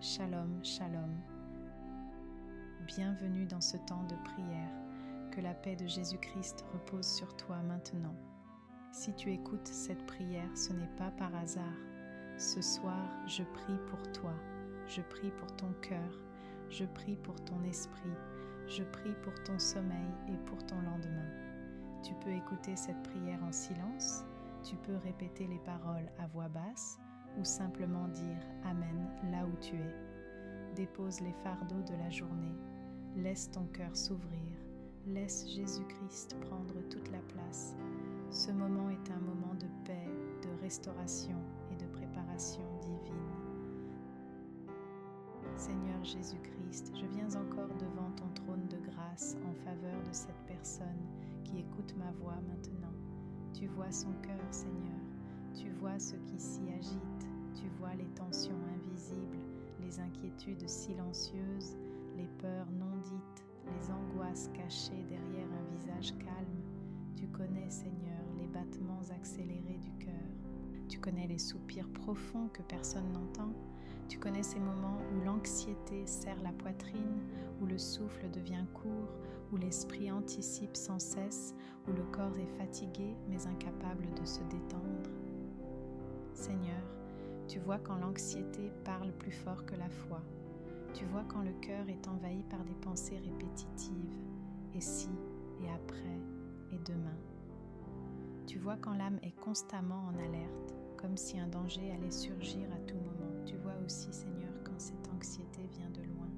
Shalom, shalom. Bienvenue dans ce temps de prière. Que la paix de Jésus-Christ repose sur toi maintenant. Si tu écoutes cette prière, ce n'est pas par hasard. Ce soir, je prie pour toi. Je prie pour ton cœur. Je prie pour ton esprit. Je prie pour ton sommeil et pour ton lendemain. Tu peux écouter cette prière en silence. Tu peux répéter les paroles à voix basse ou simplement dire « Amen » là où tu es. Dépose les fardeaux de la journée. Laisse ton cœur s'ouvrir. Laisse Jésus-Christ prendre toute la place. Ce moment est un moment de paix, de restauration et de préparation divine. Seigneur Jésus-Christ, je viens encore devant ton trône de grâce en faveur de cette personne qui écoute ma voix maintenant. Tu vois son cœur, Seigneur. Tu vois ce qui s'y agite. Tu vois les tensions invisibles, les inquiétudes silencieuses, les peurs non dites, les angoisses cachées derrière un visage calme. Tu connais, Seigneur, les battements accélérés du cœur. Tu connais les soupirs profonds que personne n'entend. Tu connais ces moments où l'anxiété serre la poitrine, où le souffle devient court, où l'esprit anticipe sans cesse, où le corps est fatigué mais incapable de se détendre. Seigneur, tu vois quand l'anxiété parle plus fort que la foi. Tu vois quand le cœur est envahi par des pensées répétitives. Et si, et après, et demain. Tu vois quand l'âme est constamment en alerte, comme si un danger allait surgir à tout moment. Tu vois aussi, Seigneur, quand cette anxiété vient de loin.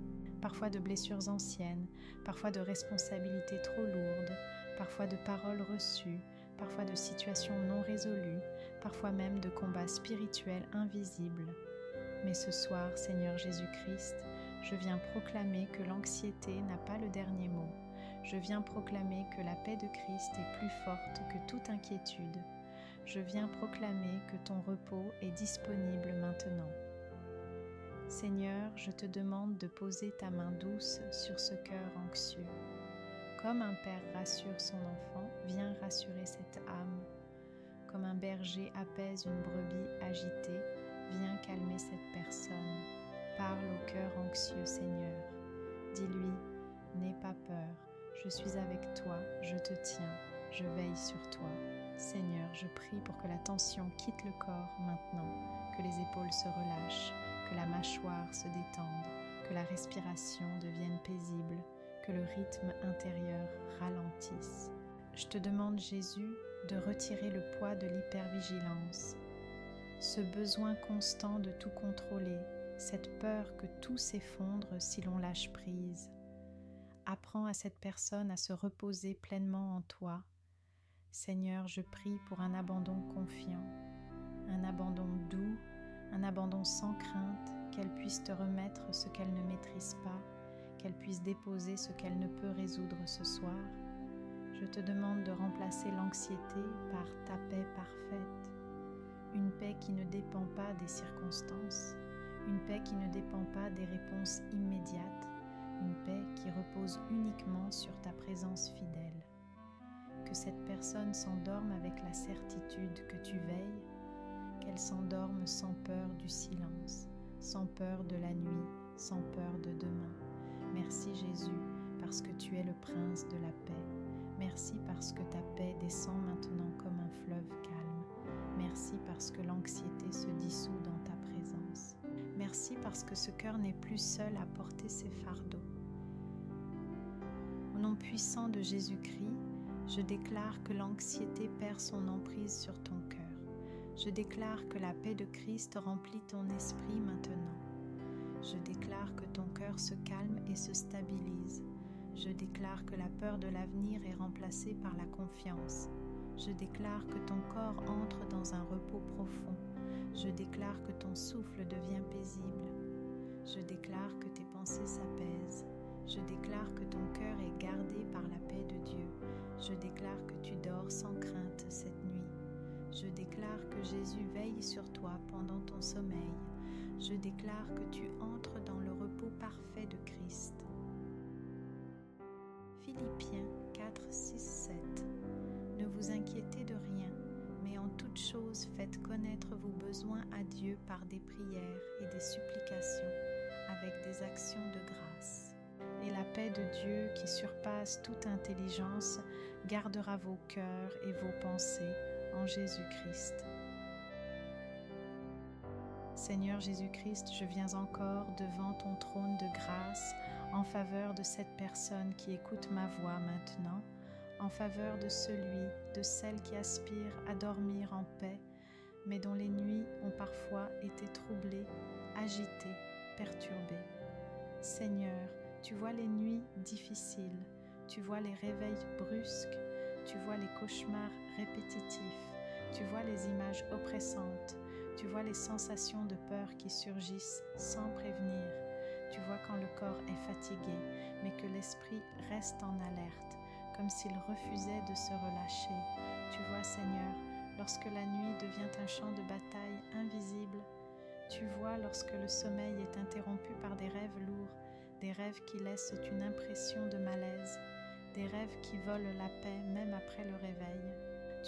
Parfois de blessures anciennes, parfois de responsabilités trop lourdes, parfois de paroles reçues, parfois de situations non résolues, parfois même de combats spirituels invisibles. Mais ce soir, Seigneur Jésus-Christ, je viens proclamer que l'anxiété n'a pas le dernier mot. Je viens proclamer que la paix de Christ est plus forte que toute inquiétude. Je viens proclamer que ton repos est disponible maintenant. Seigneur, je te demande de poser ta main douce sur ce cœur anxieux. Comme un père rassure son enfant, viens rassurer cette âme. Comme un berger apaise une brebis agitée, viens calmer cette personne. Parle au cœur anxieux, Seigneur. Dis-lui, n'aie pas peur, je suis avec toi, je te tiens, je veille sur toi. Seigneur, je prie pour que la tension quitte le corps maintenant, que les épaules se relâchent, que la mâchoire se détende, que la respiration devienne paisible, que le rythme intérieur ralentisse. Je te demande, Jésus, de retirer le poids de l'hypervigilance, ce besoin constant de tout contrôler, cette peur que tout s'effondre si l'on lâche prise. Apprends à cette personne à se reposer pleinement en toi. Seigneur, je prie pour un abandon confiant, un abandon doux, un abandon sans crainte, qu'elle puisse te remettre ce qu'elle ne maîtrise pas, qu'elle puisse déposer ce qu'elle ne peut résoudre ce soir. Je te demande de remplacer l'anxiété par ta paix parfaite, une paix qui ne dépend pas des circonstances, une paix qui ne dépend pas des réponses immédiates, une paix qui repose uniquement sur ta présence fidèle. Que cette personne s'endorme avec la certitude que tu veilles, qu'elle s'endorme sans peur du silence, sans peur de la nuit, sans peur de demain. Merci Jésus, parce que tu es le prince de la paix. Merci parce que ta paix descend maintenant comme un fleuve calme. Merci parce que l'anxiété se dissout dans ta présence. Merci parce que ce cœur n'est plus seul à porter ses fardeaux. Au nom puissant de Jésus-Christ, je déclare que l'anxiété perd son emprise sur ton cœur. Je déclare que la paix de Christ remplit ton esprit maintenant. Je déclare que ton cœur se calme et se stabilise. Je déclare que la peur de l'avenir est remplacée par la confiance. Je déclare que ton corps entre dans un repos profond. Je déclare que ton souffle devient paisible. Je déclare que tes pensées s'apaisent. Je déclare que ton cœur est gardé par la paix de Dieu. Je déclare que tu dors sans crainte cette nuit. Je déclare que Jésus veille sur toi pendant ton sommeil. Je déclare que tu entres dans le repos parfait de Christ. Philippiens 4, 6, 7. Ne vous inquiétez de rien, mais en toute chose faites connaître vos besoins à Dieu par des prières et des supplications. des actions de grâce. Et la paix de Dieu qui surpasse toute intelligence gardera vos cœurs et vos pensées en Jésus-Christ. Seigneur Jésus-Christ, je viens encore devant ton trône de grâce en faveur de cette personne qui écoute ma voix maintenant, en faveur de celui, de celle qui aspire à dormir en paix, mais dont les nuits ont parfois été troublées, agitées, perturbées. Seigneur, tu vois les nuits difficiles, tu vois les réveils brusques, tu vois les cauchemars répétitifs, tu vois les images oppressantes, tu vois les sensations de peur qui surgissent sans prévenir, tu vois quand le corps est fatigué, mais que l'esprit reste en alerte, comme s'il refusait de se relâcher. Tu vois, Seigneur, lorsque la nuit devient un champ de bataille invisible, tu vois lorsque le sommeil est interrompu par des rêves lourds, des rêves qui laissent une impression de malaise, des rêves qui volent la paix même après le réveil.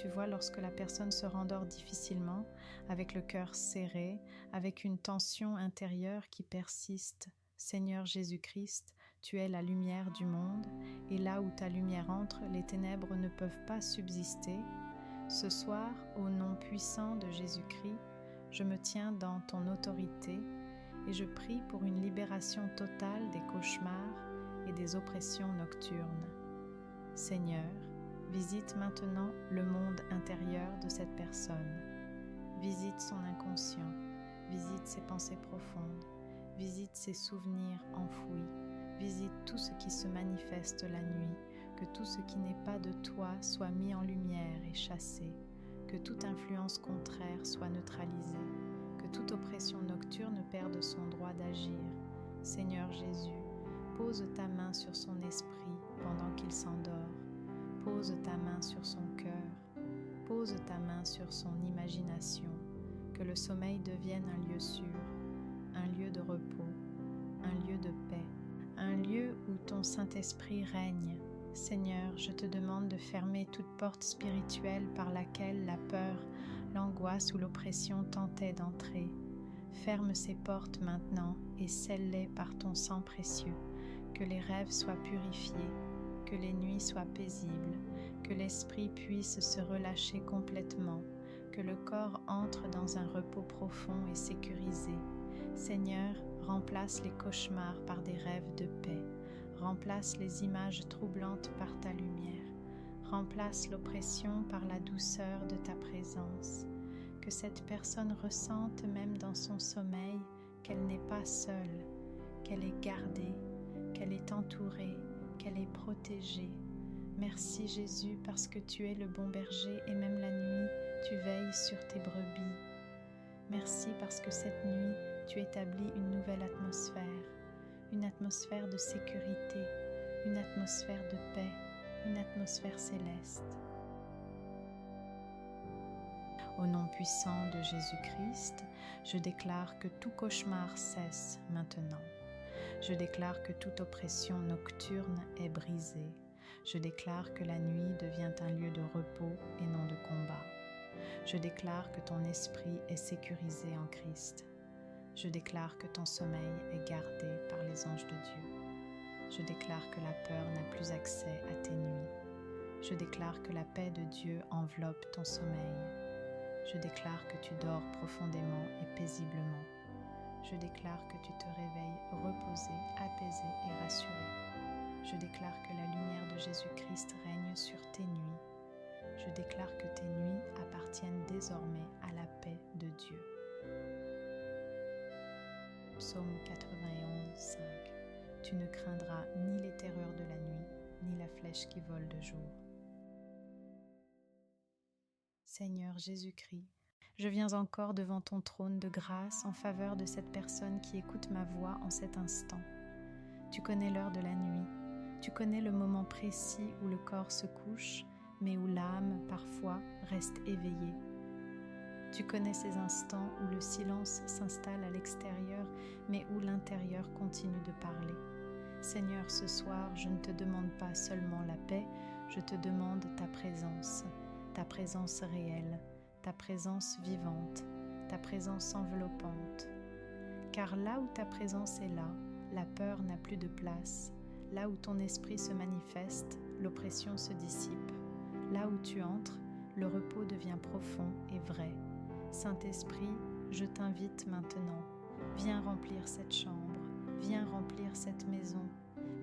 Tu vois lorsque la personne se rendort difficilement, avec le cœur serré, avec une tension intérieure qui persiste. Seigneur Jésus-Christ, tu es la lumière du monde, et là où ta lumière entre, les ténèbres ne peuvent pas subsister. Ce soir, au nom puissant de Jésus-Christ, je me tiens dans ton autorité et je prie pour une libération totale des cauchemars et des oppressions nocturnes. Seigneur, visite maintenant le monde intérieur de cette personne. Visite son inconscient, visite ses pensées profondes, visite ses souvenirs enfouis, visite tout ce qui se manifeste la nuit, que tout ce qui n'est pas de toi soit mis en lumière et chassé, que toute influence contraire soit neutralisée, que toute oppression nocturne perde son droit d'agir. Seigneur Jésus, pose ta main sur son esprit pendant qu'il s'endort, pose ta main sur son cœur, pose ta main sur son imagination, que le sommeil devienne un lieu sûr, un lieu de repos, un lieu de paix, un lieu où ton Saint-Esprit règne. Seigneur, je te demande de fermer toute porte spirituelle par laquelle la peur, l'angoisse ou l'oppression tentaient d'entrer. Ferme ces portes maintenant et scelle-les par ton sang précieux, que les rêves soient purifiés, que les nuits soient paisibles, que l'esprit puisse se relâcher complètement, que le corps entre dans un repos profond et sécurisé. Seigneur, remplace les cauchemars par des rêves de paix. Remplace les images troublantes par ta lumière. Remplace l'oppression par la douceur de ta présence. Que cette personne ressente même dans son sommeil qu'elle n'est pas seule, qu'elle est gardée, qu'elle est entourée, qu'elle est protégée. Merci Jésus parce que tu es le bon berger et même la nuit, tu veilles sur tes brebis. Merci parce que cette nuit, tu établis une nouvelle atmosphère de sécurité, une atmosphère de paix, une atmosphère céleste. Au nom puissant de Jésus-Christ, je déclare que tout cauchemar cesse maintenant. Je déclare que toute oppression nocturne est brisée. Je déclare que la nuit devient un lieu de repos et non de combat. Je déclare que ton esprit est sécurisé en Christ. Je déclare que ton sommeil est gardé par les anges de Dieu. Je déclare que la peur n'a plus accès à tes nuits. Je déclare que la paix de Dieu enveloppe ton sommeil. Je déclare que tu dors profondément et paisiblement. Je déclare que tu te réveilles reposé, apaisé et rassuré. Je déclare que la lumière de Jésus-Christ règne sur tes nuits. Je déclare que tes nuits appartiennent désormais à la paix de Dieu. Psaume 91, 5. Tu ne craindras ni les terreurs de la nuit, ni la flèche qui vole de jour. Seigneur Jésus-Christ, je viens encore devant ton trône de grâce en faveur de cette personne qui écoute ma voix en cet instant. Tu connais l'heure de la nuit, tu connais le moment précis où le corps se couche, mais où l'âme, parfois, reste éveillée. Tu connais ces instants où le silence s'installe à l'extérieur, mais où l'intérieur continue de parler. Seigneur, ce soir, je ne te demande pas seulement la paix, je te demande ta présence réelle, ta présence vivante, ta présence enveloppante. Car là où ta présence est là, la peur n'a plus de place. Là où ton esprit se manifeste, l'oppression se dissipe. Là où tu entres, le repos devient profond et vrai. Saint-Esprit, je t'invite maintenant. Viens remplir cette chambre, viens remplir cette maison,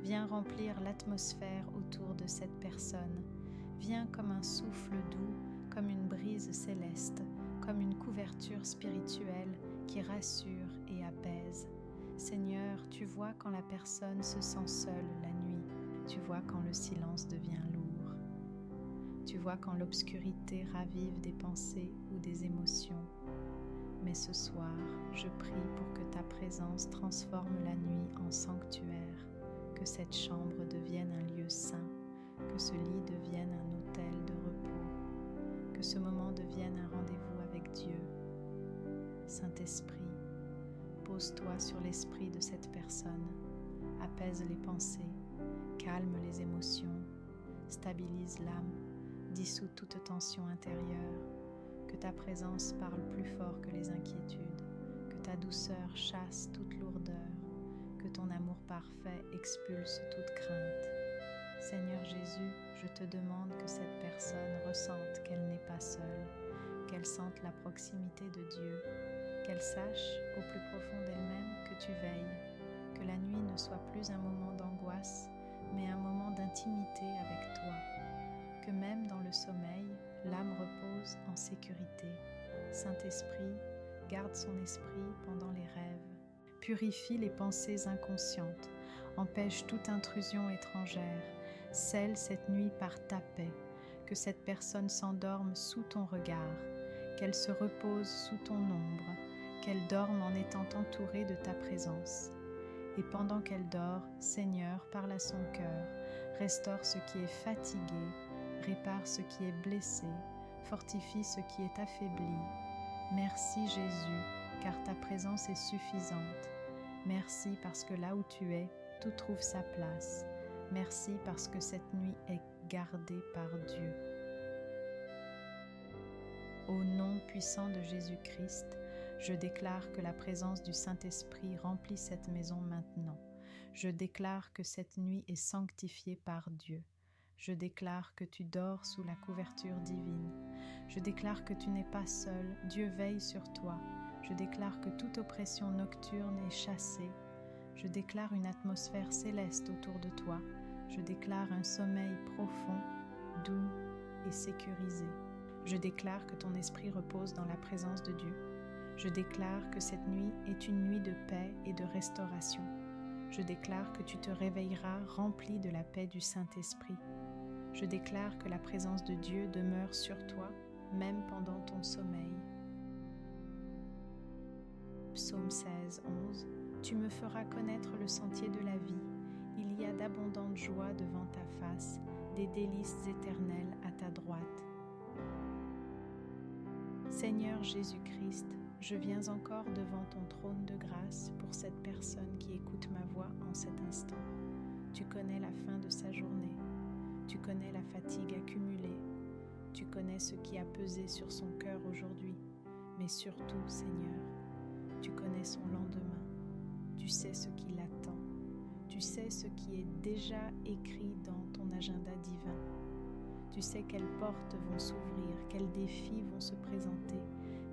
viens remplir l'atmosphère autour de cette personne. Viens comme un souffle doux, comme une brise céleste, comme une couverture spirituelle qui rassure et apaise. Seigneur, tu vois quand la personne se sent seule la nuit, tu vois quand le silence devient lourd, tu vois quand l'obscurité ravive des pensées ou des émotions. Mais ce soir, je prie pour que ta présence transforme la nuit en sanctuaire, que cette chambre devienne un lieu saint, que ce lit devienne un autel de repos, que ce moment devienne un rendez-vous avec Dieu. Saint-Esprit, pose-toi sur l'esprit de cette personne, apaise les pensées, calme les émotions, stabilise l'âme, dissout toute tension intérieure, que ta présence parle plus fort que les inquiétudes, que ta douceur chasse toute lourdeur, que ton amour parfait expulse toute crainte. Seigneur Jésus, je te demande que cette personne ressente qu'elle n'est pas seule, qu'elle sente la proximité de Dieu, qu'elle sache au plus profond d'elle-même que tu veilles, que la nuit ne soit plus un moment d'angoisse, mais un moment d'intimité avec toi, que même dans le sommeil, l'âme repose en sécurité. Saint-Esprit, garde son esprit pendant les rêves, purifie les pensées inconscientes, empêche toute intrusion étrangère, scelle cette nuit par ta paix, que cette personne s'endorme sous ton regard, qu'elle se repose sous ton ombre, qu'elle dorme en étant entourée de ta présence. Et pendant qu'elle dort, Seigneur, parle à son cœur, restaure ce qui est fatigué, répare ce qui est blessé, fortifie ce qui est affaibli. Merci Jésus, car ta présence est suffisante. Merci parce que là où tu es, tout trouve sa place. Merci parce que cette nuit est gardée par Dieu. Au nom puissant de Jésus-Christ, je déclare que la présence du Saint-Esprit remplit cette maison maintenant. Je déclare que cette nuit est sanctifiée par Dieu. Je déclare que tu dors sous la couverture divine. Je déclare que tu n'es pas seul, Dieu veille sur toi. Je déclare que toute oppression nocturne est chassée. Je déclare une atmosphère céleste autour de toi. Je déclare un sommeil profond, doux et sécurisé. Je déclare que ton esprit repose dans la présence de Dieu. Je déclare que cette nuit est une nuit de paix et de restauration. Je déclare que tu te réveilleras rempli de la paix du Saint-Esprit. Je déclare que la présence de Dieu demeure sur toi, même pendant ton sommeil. Psaume 16, 11. Tu me feras connaître le sentier de la vie. Il y a d'abondantes joies devant ta face, des délices éternelles à ta droite. Seigneur Jésus-Christ, je viens encore devant ton trône de grâce pour cette personne qui écoute ma voix en cet instant. Tu connais la fin de sa journée, tu connais la fatigue accumulée, tu connais ce qui a pesé sur son cœur aujourd'hui, mais surtout, Seigneur, tu connais son lendemain, tu sais ce qui l'attend, tu sais ce qui est déjà écrit dans ton agenda divin. Tu sais quelles portes vont s'ouvrir, quels défis vont se présenter,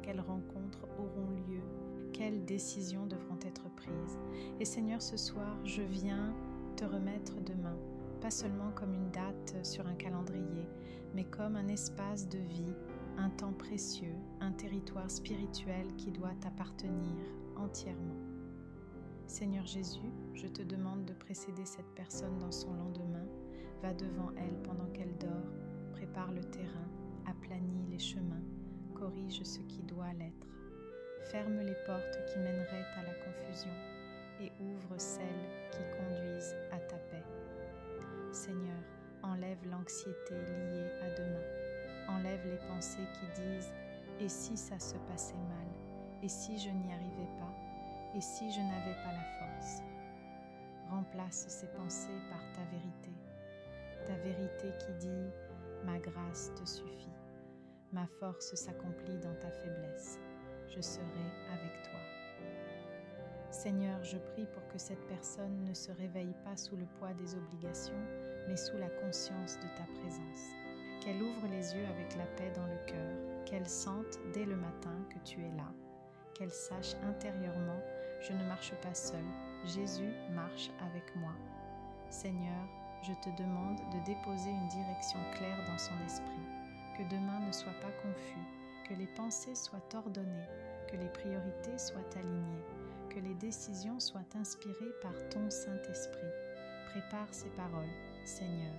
quelles rencontres auront lieu, quelles décisions devront être prises. Et Seigneur, ce soir, je viens te remettre demain, pas seulement comme une date sur un calendrier, mais comme un espace de vie, un temps précieux, un territoire spirituel qui doit t'appartenir entièrement. Seigneur Jésus, je te demande de précéder cette personne dans son lendemain, va devant elle pendant qu'elle dort, prépare le terrain, aplanit les chemins, corrige ce qui doit l'être. Ferme les portes qui mèneraient à la confusion et ouvre celles qui conduisent à ta paix. Seigneur, enlève l'anxiété liée à demain. Enlève les pensées qui disent « et si ça se passait mal ? Et si je n'y arrivais pas ? Et si je n'avais pas la force ?» Remplace ces pensées par ta vérité qui dit « ma grâce te suffit, ma force s'accomplit dans ta faiblesse, je serai avec toi. » Seigneur, je prie pour que cette personne ne se réveille pas sous le poids des obligations, mais sous la conscience de ta présence. Qu'elle ouvre les yeux avec la paix dans le cœur, qu'elle sente dès le matin que tu es là, qu'elle sache intérieurement, je ne marche pas seule, Jésus marche avec moi. Seigneur, je te demande de déposer une direction claire dans son esprit, que demain ne soit pas confus, que les pensées soient ordonnées, que les priorités soient alignées, que les décisions soient inspirées par ton Saint-Esprit. Prépare ses paroles, Seigneur,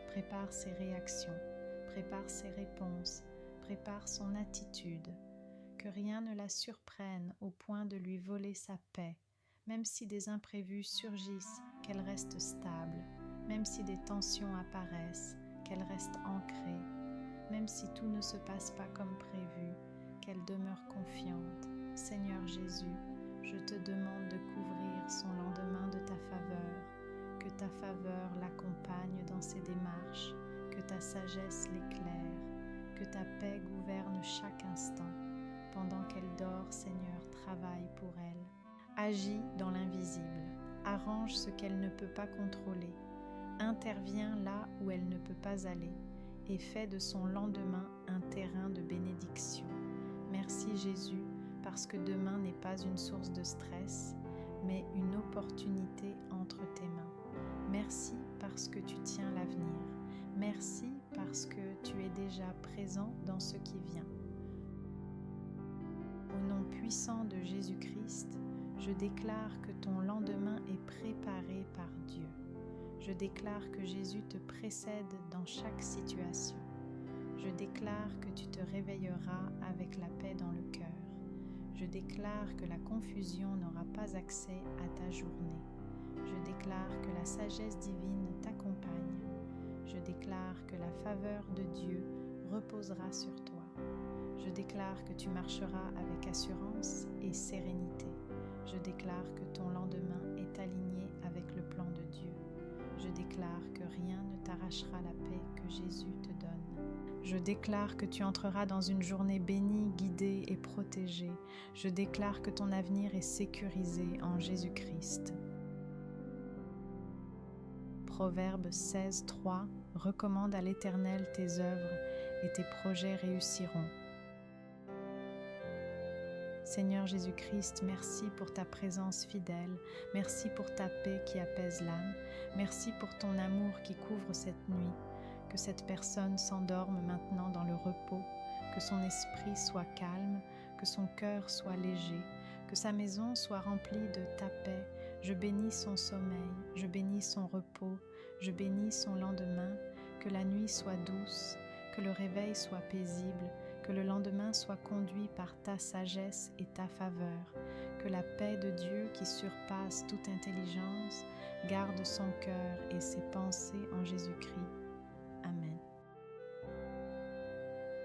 prépare ses réactions, prépare ses réponses, prépare son attitude, que rien ne la surprenne au point de lui voler sa paix, même si des imprévus surgissent, qu'elle reste stable, même si des tensions apparaissent, qu'elle reste ancrée, même si tout ne se passe pas comme prévu, qu'elle demeure confiante. Seigneur Jésus, je te demande de couvrir son lendemain de ta faveur, que ta faveur l'accompagne dans ses démarches, que ta sagesse l'éclaire, que ta paix gouverne chaque instant. Pendant qu'elle dort, Seigneur, travaille pour elle. Agis dans l'invisible, arrange ce qu'elle ne peut pas contrôler, interviens là où elle ne peut pas aller et fais de son lendemain un terrain de bénédiction. Merci Jésus, parce que demain n'est pas une source de stress, mais une opportunité entre tes mains. Merci parce que tu tiens l'avenir. Merci parce que tu es déjà présent dans ce qui vient. Au nom puissant de Jésus-Christ, je déclare que ton lendemain est préparé par Dieu. Je déclare que Jésus te précède dans chaque situation. Je déclare que tu te réveilleras avec la paix dans le cœur. Je déclare que la confusion n'aura pas accès à ta journée. Je déclare que la sagesse divine t'accompagne. Je déclare que la faveur de Dieu reposera sur toi. Je déclare que tu marcheras avec assurance et sérénité. Je déclare que ton lendemain est aligné avec le plan de Dieu. Je déclare que rien ne t'arrachera la paix que Jésus te donne. Je déclare que tu entreras dans une journée bénie, guidée et protégée. Je déclare que ton avenir est sécurisé en Jésus-Christ. Proverbe 16:3 recommande à l'Éternel tes œuvres et tes projets réussiront. Seigneur Jésus-Christ, merci pour ta présence fidèle, merci pour ta paix qui apaise l'âme, merci pour ton amour qui couvre cette nuit, que cette personne s'endorme maintenant dans le repos, que son esprit soit calme, que son cœur soit léger, que sa maison soit remplie de ta paix. Je bénis son sommeil, je bénis son repos, je bénis son lendemain, que la nuit soit douce, que le réveil soit paisible, que le lendemain soit conduit par ta sagesse et ta faveur, que la paix de Dieu qui surpasse toute intelligence garde son cœur et ses pensées en Jésus-Christ. Amen.